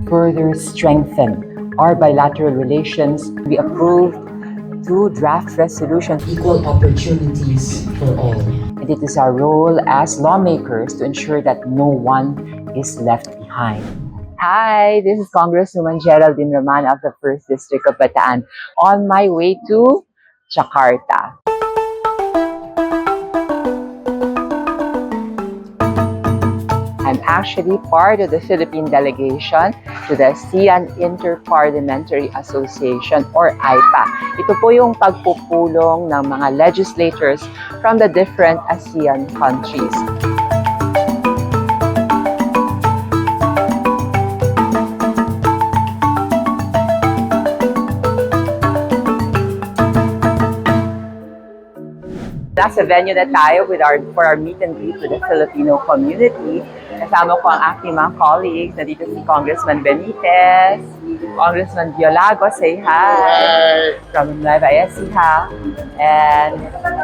further strengthen our bilateral relations. We approved 2 draft resolutions. Equal opportunities for all. And it is our role as lawmakers to ensure that no one is left behind. Hi, this is Congresswoman Geraldine of the 1st District of Bataan on my way to Jakarta. I'm actually part of the Philippine delegation to the ASEAN Inter-Parliamentary Association or AIPA. Ito po yung pagpupulong ng mga legislators from the different ASEAN countries. Nasa venue na tayo for our meet and greet with the Filipino community. Kasama ko ang aking mga colleagues. Nandito si Congressman Benitez, Congressman Violago, say hi, from Nueva Ecija, and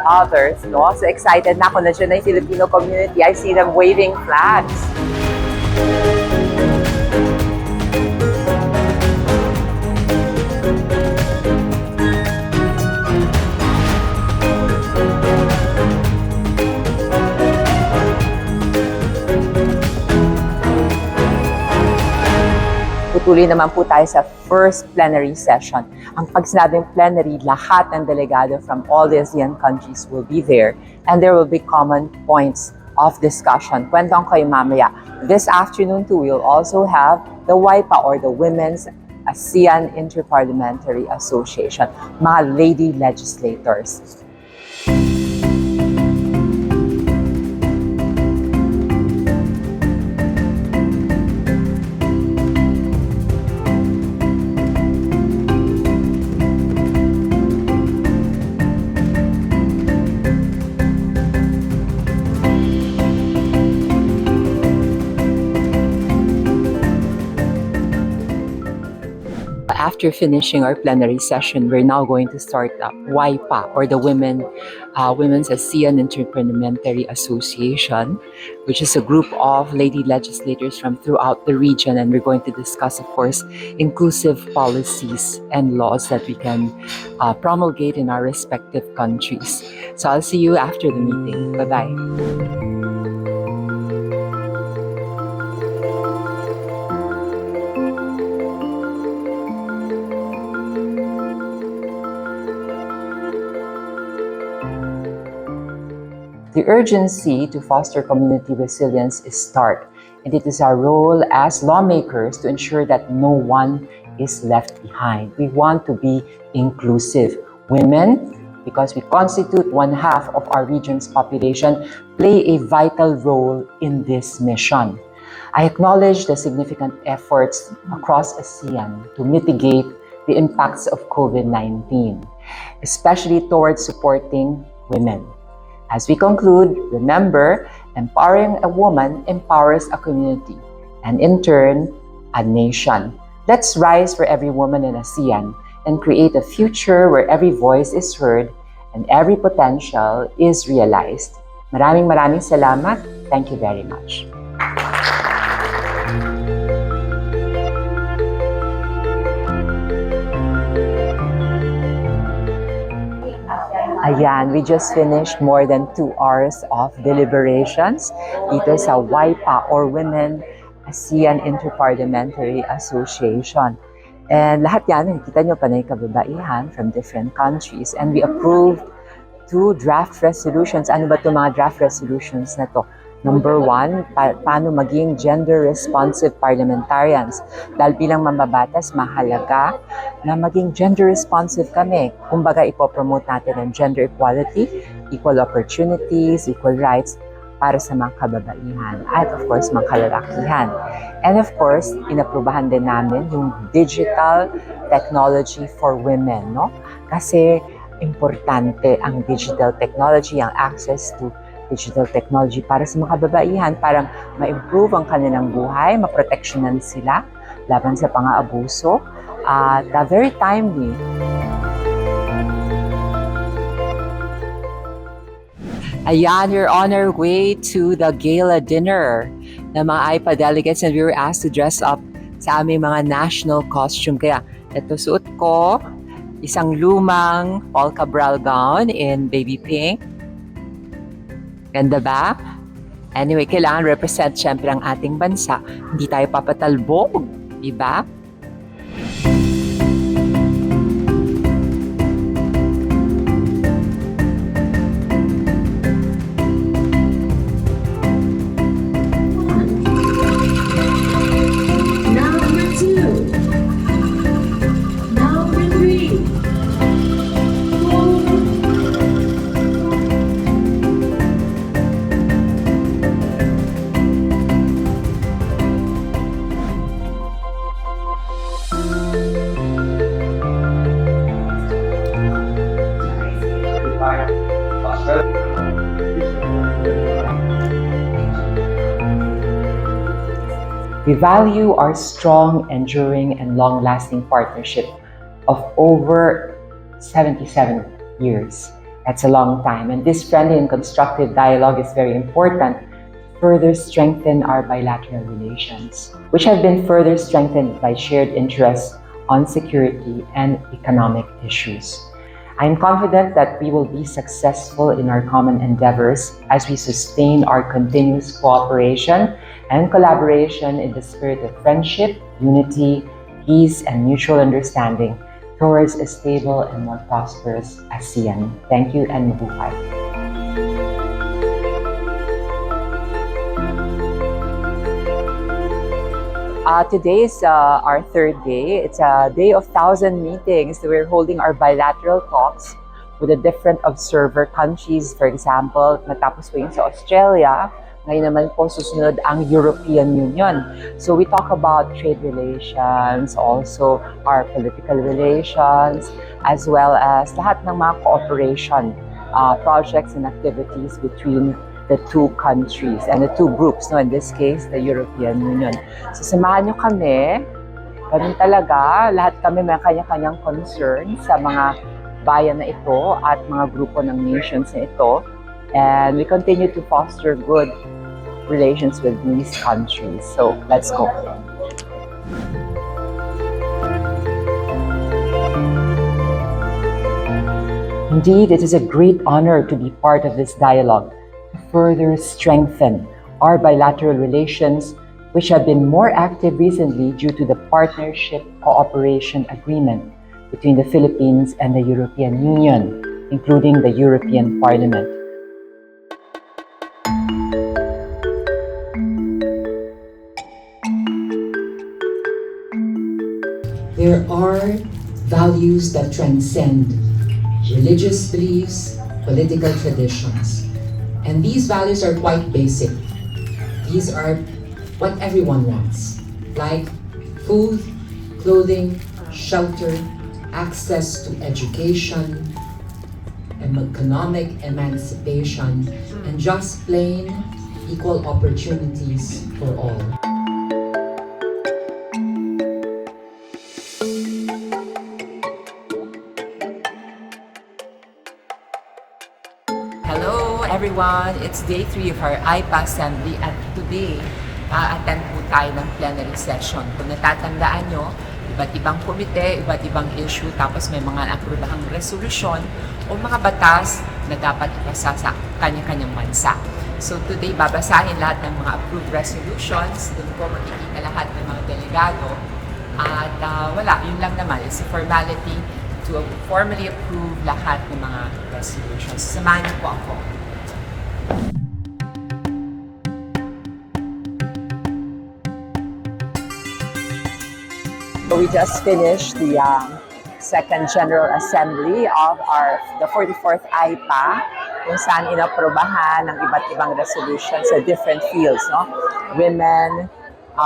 others. No? So excited na ako na dyan na yung Filipino community. I see them waving flags. Tutuloy naman po tayo sa first plenary session. Ang pag sinabing plenary, lahat ng delegado from all the ASEAN countries will be there and there will be common points of discussion. Kwentong kayo mamaya. This afternoon too, we'll also have the WAIPA or the Women's ASEAN Inter-Parliamentary Association, mga lady legislators. After finishing our plenary session, we're now going to start WAIPA or the Women's ASEAN Inter-Parliamentary Association, which is a group of lady legislators from throughout the region, and we're going to discuss, of course, inclusive policies and laws that we can promulgate in our respective countries. So I'll see you after the meeting. Bye-bye. The urgency to foster community resilience is stark, and it is our role as lawmakers to ensure that no one is left behind. We want to be inclusive. Women, because we constitute 1/2 of our region's population, play a vital role in this mission. I acknowledge the significant efforts across ASEAN to mitigate the impacts of COVID-19, especially towards supporting women. As we conclude, remember, empowering a woman empowers a community, and in turn, a nation. Let's rise for every woman in ASEAN and create a future where every voice is heard and every potential is realized. Maraming salamat. Thank you very much. Ayan, we just finished more than 2 hours of deliberations dito sa WAIPA or Women ASEAN Inter-Parliamentary Association. And lahat yan, nakikita nyo panay kababaihan from different countries. And we approved 2 draft resolutions. Ano ba itong mga draft resolutions na to? Number 1, paano maging gender-responsive parliamentarians. Dahil bilang mambabatas, mahalaga na maging gender-responsive kami. Kumbaga, ipopromote natin ang gender equality, equal opportunities, equal rights para sa mga kababaihan at of course, mga kalalakihan. And of course, inaprubahan din namin yung digital technology for women, no? Kasi importante ang digital technology, ang access to digital technology para sa mga kababaihan, para ma-improve ang kanilang buhay, maproteksyonan sila laban sa pang-aabuso, at very timely. Ayan, we're on our way to the Gala dinner ng mga AIPA delegates, and we were asked to dress up sa aming mga national costume. Kaya ito suot ko, isang lumang polka brow gown in baby pink. Ganda ba? Anyway, kailangan represent syempre ang ating bansa. Hindi tayo papatalbog, diba? We value our strong, enduring, and long-lasting partnership of over 77 years. That's a long time, and this friendly and constructive dialogue is very important to further strengthen our bilateral relations, which have been further strengthened by shared interests on security and economic issues. I am confident that we will be successful in our common endeavors as we sustain our continuous cooperation and collaboration in the spirit of friendship, unity, peace, and mutual understanding towards a stable and more prosperous ASEAN. Thank you and mabuhay. Today is our third day. It's a day of 1,000 meetings. We're holding our bilateral talks with the different observer countries. For example, natapos po yun sa Australia. Ngayon naman po susunod ang European Union. So we talk about trade relations, also our political relations, as well as lahat ng mga cooperation projects and activities between the two countries and the two groups, no? In this case, the European Union. So samahan nyo kami, ganun talaga, lahat kami may kanya-kanyang concern sa mga bayan na ito at mga grupo ng nations na ito. And we continue to foster good relations with these countries. So let's go. Indeed, it is a great honor to be part of this dialogue to further strengthen our bilateral relations, which have been more active recently due to the Partnership Cooperation Agreement between the Philippines and the European Union, including the European Parliament. There are values that transcend religious beliefs, political traditions. And these values are quite basic. These are what everyone wants, like food, clothing, shelter, access to education, and economic emancipation, and just plain equal opportunities for all. Hello everyone! It's day 3 of our AIPA Assembly at today, attend po tayo ng plenary session. Kung natatandaan nyo, iba't ibang komite, iba't ibang issue, tapos may mga aprobahang resolusyon o mga batas na dapat ipasa sa kanya-kanyang bansa. So today, babasahin lahat ng mga approved resolutions. Doon po makikita lahat ng mga delegado. At wala, yun lang naman. It's a formality to formally approve lahat ng mga resolutions. Samahan niyo po ako. We just finished the second General Assembly of the 44th AIPA, kung saan inaprobahan ng iba't ibang resolutions sa different fields, no? Women,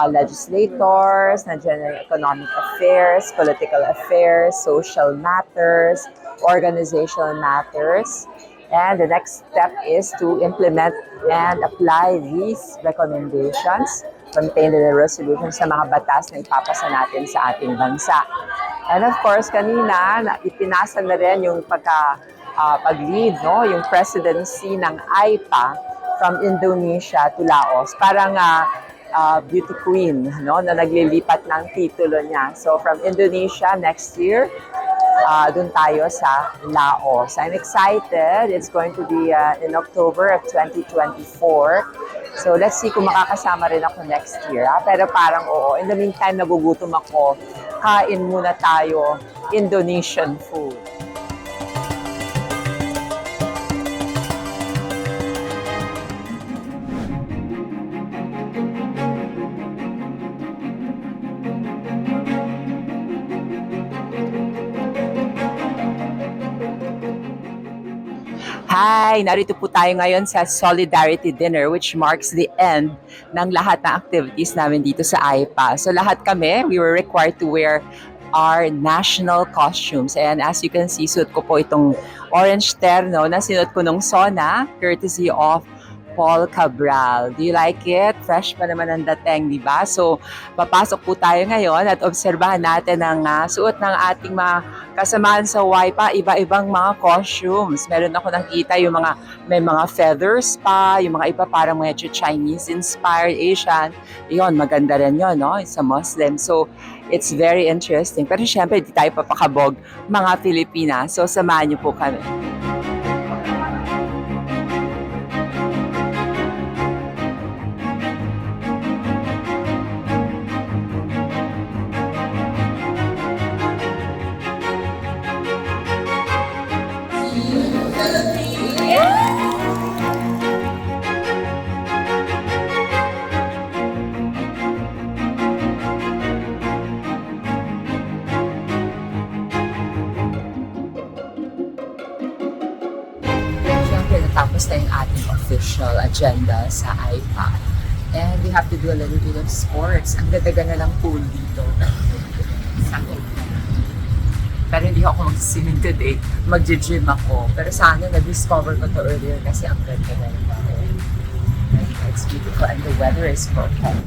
legislators, general economic affairs, political affairs, social matters, organizational matters. And the next step is to implement and apply these recommendations contained in the resolution sa mga batas na ipapasa natin sa ating bansa. And of course, kanina, ipinasa na rin yung pag-lead, no? Yung presidency ng AIPA from Indonesia to Laos. Parang beauty queen, no, na naglilipat ng titulo niya. So from Indonesia next year, dun tayo sa Laos. I'm excited. It's going to be in October of 2024. So let's see kung makakasama rin ako next year. Pero parang oo, in the meantime, nagugutom ako. Kain muna tayo Indonesian food. Hi! Narito po tayo ngayon sa Solidarity Dinner which marks the end ng lahat ng activities namin dito sa AIPA. So lahat kami, we were required to wear our national costumes. And as you can see, suot ko po itong orange terno na sinuot ko nung SONA, courtesy of Paul Cabral. Do you like it? Fresh pa naman ang dating, di ba? So, papasok po tayo ngayon at obserbahan natin ang suot ng ating mga kasamahan sa WAIPA, iba-ibang mga costumes. Meron ako nakita yung may mga feathers pa, yung mga iba parang medyo Chinese-inspired, Asian. Yun, maganda rin yun, no? It's a Muslim. So, it's very interesting. Pero syempre, di tayo papakabog mga Pilipina. So, samahan niyo po kami. Tapos na yung ating official agenda sa AIPA. And we have to do a little bit of sports. Ang ganda-ganda ng pool dito. Pero hindi ako mag-swimming today. Mag-gym ako. Pero sana na-discover ko to earlier kasi ang ganda-ganda. It's beautiful and the weather is perfect.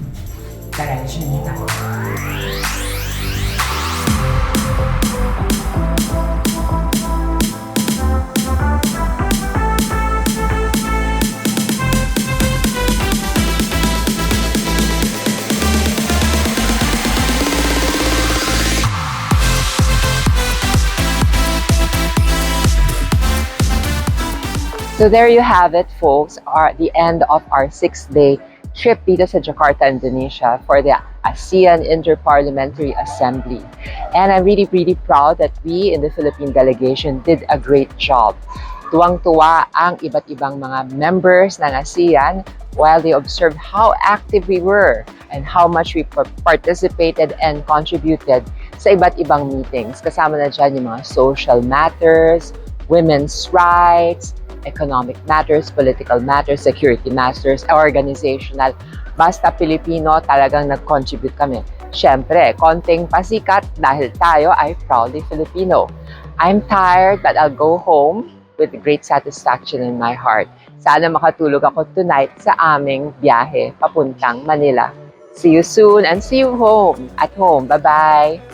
Tara, gym tayo. So there you have it, folks, the end of our 6-day trip dito sa Jakarta, Indonesia for the ASEAN Inter-Parliamentary Assembly. And I'm really, really proud that we in the Philippine delegation did a great job. Tuwang-tuwa ang iba't ibang mga members ng ASEAN while they observed how active we were and how much we participated and contributed sa iba't ibang meetings. Kasama na dyan yung mga social matters, women's rights, economic matters, political matters, security matters, organizational. Basta Pilipino, talagang nag-contribute kami. Siyempre, konting pasikat dahil tayo ay proudly Filipino. I'm tired but I'll go home with great satisfaction in my heart. Sana makatulog ako tonight sa aming biyahe papuntang Manila. See you soon and see you at home. Bye-bye!